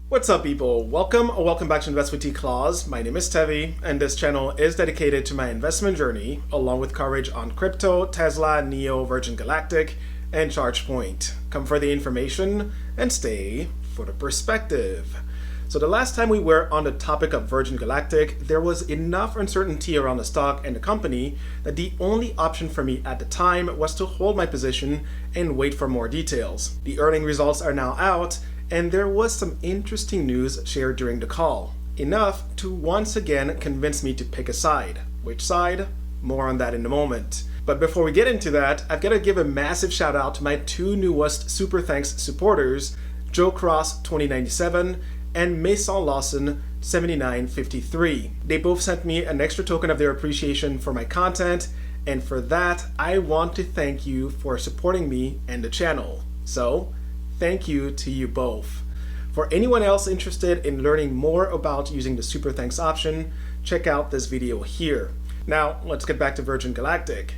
What's up, people? Welcome or welcome back to Invest with T Claus. My name is Tevi, and this channel is dedicated to my investment journey, along with coverage on crypto, Tesla, Neo, Virgin Galactic, and ChargePoint. Come for the information and stay for the perspective. So the last time we were on the topic of Virgin Galactic, there was enough uncertainty around the stock and the company that the only option for me at the time was to hold my position and wait for more details. The earning results are now out, and there was some interesting news shared during the call. Enough to once again convince me to pick a side. Which side? More on that in a moment. But before we get into that, I've got to give a massive shout out to my two newest Super Thanks supporters, Joe Cross 2097 and Mason Lawson 7953. They both sent me an extra token of their appreciation for my content, and for that, I want to thank you for supporting me and the channel. So, thank you to you both. For anyone else interested in learning more about using the Super Thanks option, check out this video here. Now, let's get back to Virgin Galactic.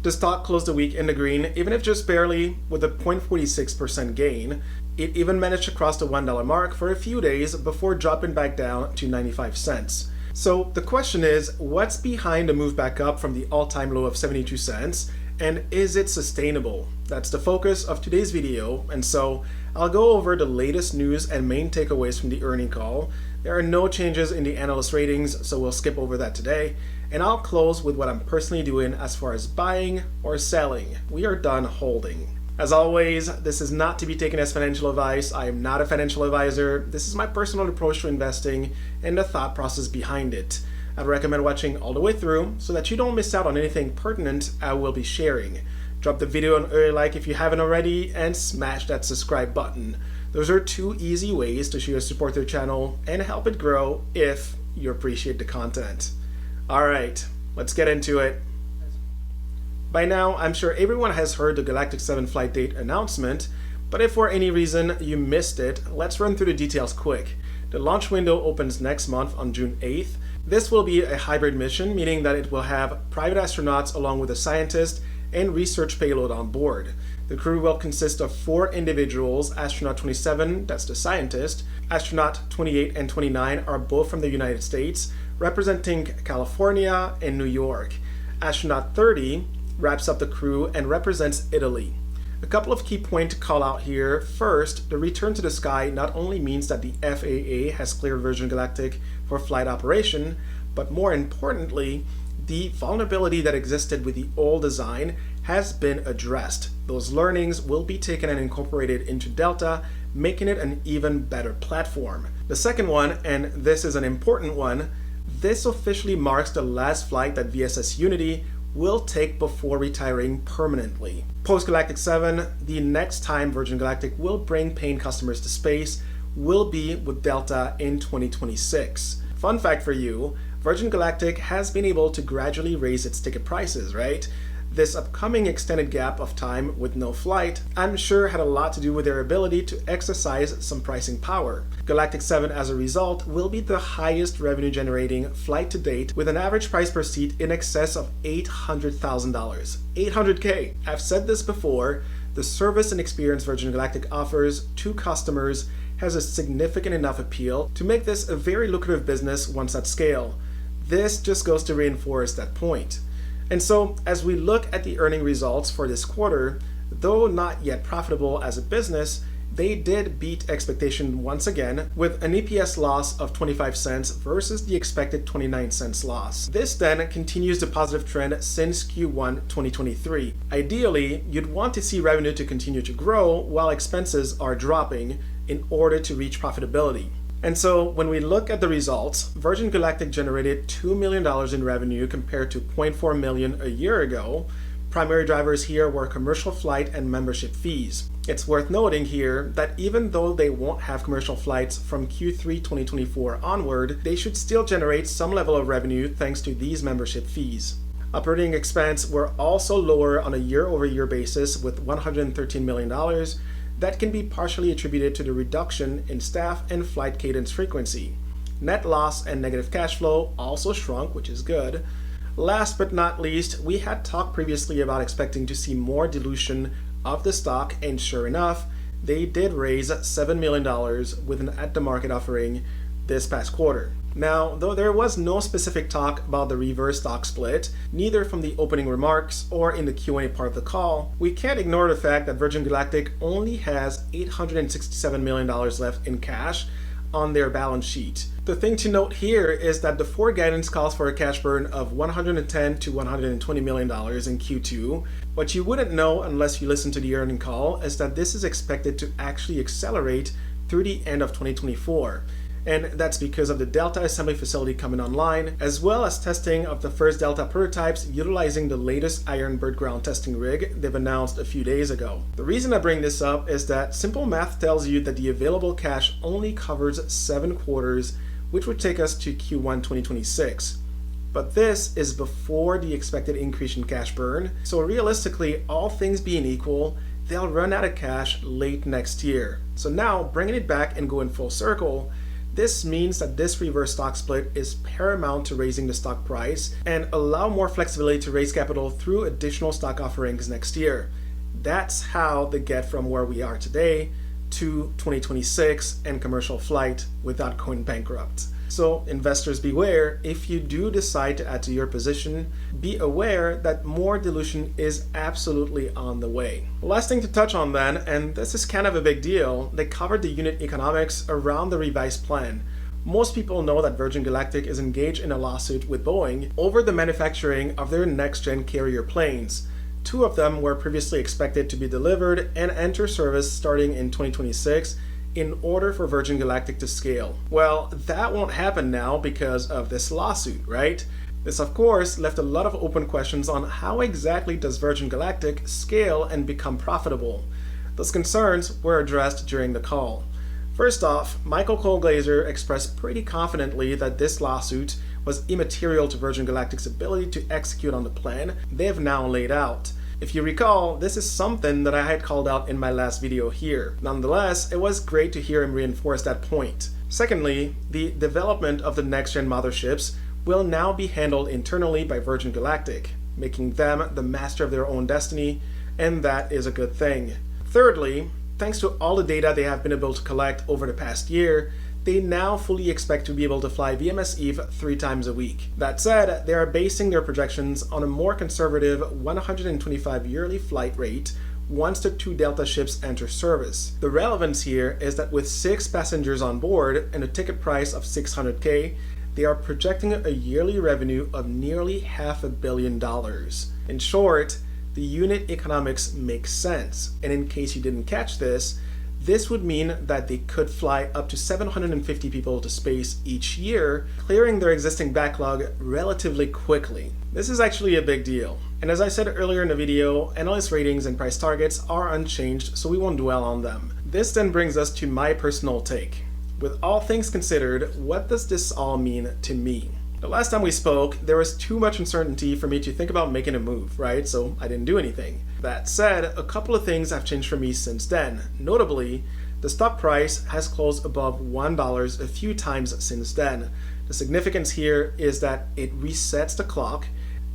The stock closed the week in the green, even if just barely, with a 0.46% gain. It even managed to cross the $1 mark for a few days before dropping back down to 95 cents. So the question is, what's behind the move back up from the all-time low of 72 cents? And is it sustainable? That's the focus of today's video, and so I'll go over the latest news and main takeaways from the earnings call. There are no changes in the analyst ratings, so we'll skip over that today, and I'll close with what I'm personally doing as far as buying or selling. We are done holding. As always, this is not to be taken as financial advice. I am not a financial advisor. This is my personal approach to investing and the thought process behind it. I'd recommend watching all the way through so that you don't miss out on anything pertinent I will be sharing. Drop the video an early like if you haven't already, and smash that subscribe button. Those are two easy ways to show your support to the channel and help it grow if you appreciate the content. Alright, let's get into it. By now, I'm sure everyone has heard the Galactic 7 flight date announcement, but if for any reason you missed it, let's run through the details quick. The launch window opens next month on June 8th. This will be a hybrid mission, meaning that it will have private astronauts along with a scientist and research payload on board. The crew will consist of 4 individuals. Astronaut 27, that's the scientist. Astronaut 28 and 29 are both from the United States, representing California and New York. Astronaut 30 wraps up the crew and represents Italy. A couple of key points to call out here. First, the return to the sky not only means that the FAA has cleared Virgin Galactic for flight operation, but more importantly, the vulnerability that existed with the old design has been addressed. Those learnings will be taken and incorporated into Delta, making it an even better platform. The second one, and this is an important one, this officially marks the last flight that VSS Unity will take before retiring permanently. Post-Galactic 7, the next time Virgin Galactic will bring paying customers to space will be with Delta in 2026. Fun fact for you, Virgin Galactic has been able to gradually raise its ticket prices, right? This upcoming extended gap of time with no flight, I'm sure had a lot to do with their ability to exercise some pricing power. Galactic 7 as a result will be the highest revenue generating flight to date with an average price per seat in excess of $800,000. 800K. I've said this before, the service and experience Virgin Galactic offers to customers has a significant enough appeal to make this a very lucrative business once at scale. This just goes to reinforce that point. And so, as we look at the earning results for this quarter, though not yet profitable as a business, they did beat expectation once again with an EPS loss of 25 cents versus the expected 29 cents loss. This then continues the positive trend since Q1 2023. Ideally, you'd want to see revenue to continue to grow while expenses are dropping in order to reach profitability. And so when we look at the results, Virgin Galactic generated $2 million in revenue compared to $0.4 million a year ago. Primary drivers here were commercial flight and membership fees. It's worth noting here that even though they won't have commercial flights from Q3 2024 onward, they should still generate some level of revenue thanks to these membership fees. Operating expense were also lower on a year-over-year basis with $113 million. That can be partially attributed to the reduction in staff and flight cadence frequency. Net loss and negative cash flow also shrunk, which is good. Last but not least, we had talked previously about expecting to see more dilution of the stock, and sure enough, they did raise $7 million with an at-the-market offering this past quarter. Now, though there was no specific talk about the reverse stock split, neither from the opening remarks or in the Q&A part of the call, we can't ignore the fact that Virgin Galactic only has $867 million left in cash on their balance sheet. The thing to note here is that the forward guidance calls for a cash burn of $110 to $120 million in Q2. What you wouldn't know unless you listen to the earnings call is that this is expected to actually accelerate through the end of 2024. And that's because of the Delta assembly facility coming online, as well as testing of the first Delta prototypes utilizing the latest Iron Bird ground testing rig they've announced a few days ago. The reason I bring this up is that simple math tells you that the available cash only covers 7 quarters, which would take us to Q1 2026. But this is before the expected increase in cash burn, so realistically, all things being equal, they'll run out of cash late next year. So now, bringing it back and going full circle, this means that this reverse stock split is paramount to raising the stock price and allow more flexibility to raise capital through additional stock offerings next year. That's how they get from where we are today to 2026 and commercial flight without going bankrupt. So investors beware, if you do decide to add to your position, be aware that more dilution is absolutely on the way. Last thing to touch on then, and this is kind of a big deal, they covered the unit economics around the revised plan. Most people know that Virgin Galactic is engaged in a lawsuit with Boeing over the manufacturing of their next-gen carrier planes. 2 of them were previously expected to be delivered and enter service starting in 2026, in order for Virgin Galactic to scale. Well, that won't happen now because of this lawsuit, right? This, of course, left a lot of open questions on how exactly does Virgin Galactic scale and become profitable. Those concerns were addressed during the call. First off, Michael Cole-Glazer expressed pretty confidently that this lawsuit was immaterial to Virgin Galactic's ability to execute on the plan they have now laid out. If you recall, this is something that I had called out in my last video here. Nonetheless, it was great to hear him reinforce that point. Secondly, the development of the next-gen motherships will now be handled internally by Virgin Galactic, making them the master of their own destiny, and that is a good thing. Thirdly, thanks to all the data they have been able to collect over the past year, they now fully expect to be able to fly VMS Eve 3 times a week. That said, they are basing their projections on a more conservative 125 yearly flight rate once the 2 Delta ships enter service. The relevance here is that with 6 passengers on board and a ticket price of $600K, they are projecting a yearly revenue of nearly $500 million. In short, the unit economics make sense. And in case you didn't catch this would mean that they could fly up to 750 people to space each year, clearing their existing backlog relatively quickly. This is actually a big deal. And as I said earlier in the video, analyst ratings and price targets are unchanged, so we won't dwell on them. This then brings us to my personal take. With all things considered, what does this all mean to me? The last time we spoke, there was too much uncertainty for me to think about making a move, right? So I didn't do anything. That said, a couple of things have changed for me since then. Notably, the stock price has closed above $1 a few times since then. The significance here is that it resets the clock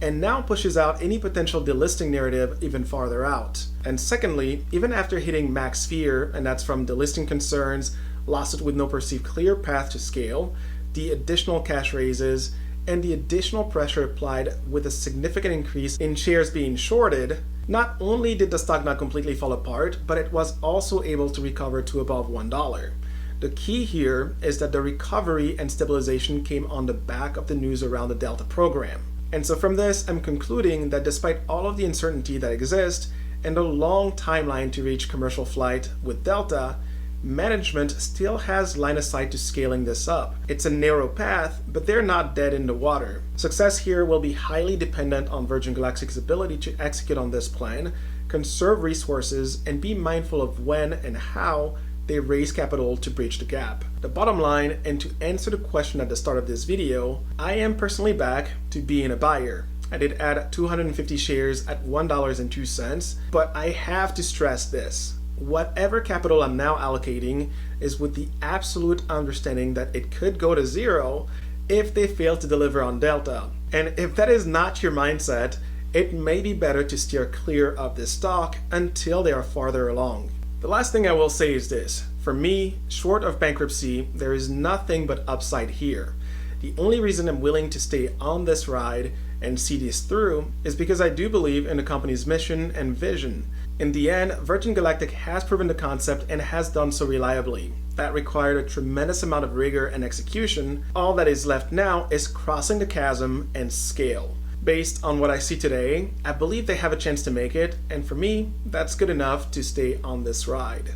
and now pushes out any potential delisting narrative even farther out. And secondly, even after hitting max fear, and that's from delisting concerns, lawsuit with no perceived clear path to scale, the additional cash raises, and the additional pressure applied with a significant increase in shares being shorted, not only did the stock not completely fall apart, but it was also able to recover to above $1. The key here is that the recovery and stabilization came on the back of the news around the Delta program. And so from this, I'm concluding that despite all of the uncertainty that exists and the long timeline to reach commercial flight with Delta, management still has line of sight to scaling this up. It's a narrow path, but they're not dead in the water. Success here will be highly dependent on Virgin Galactic's ability to execute on this plan, conserve resources, and be mindful of when and how they raise capital to bridge the gap. The bottom line, and to answer the question at the start of this video, I am personally back to being a buyer. I did add 250 shares at $1.02, but I have to stress this. Whatever capital I'm now allocating is with the absolute understanding that it could go to zero if they fail to deliver on Delta. And if that is not your mindset, it may be better to steer clear of this stock until they are farther along. The last thing I will say is this. For me, short of bankruptcy, there is nothing but upside here. The only reason I'm willing to stay on this ride and see this through is because I do believe in the company's mission and vision. In the end, Virgin Galactic has proven the concept and has done so reliably. That required a tremendous amount of rigor and execution. All that is left now is crossing the chasm and scale. Based on what I see today, I believe they have a chance to make it, and for me, that's good enough to stay on this ride.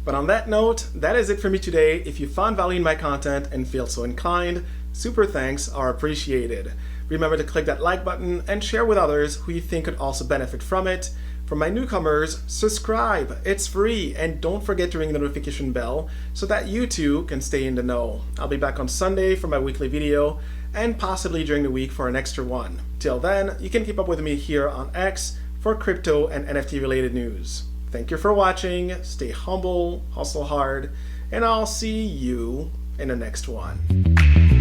But on that note, that is it for me today. If you found value in my content and feel so inclined, super thanks are appreciated. Remember to click that like button and share with others who you think could also benefit from it. For my newcomers, subscribe, it's free, and don't forget to ring the notification bell so that you too can stay in the know. I'll be back on Sunday for my weekly video and possibly during the week for an extra one. Till then, you can keep up with me here on X for crypto and NFT related news. Thank you for watching, stay humble, hustle hard, and I'll see you in the next one.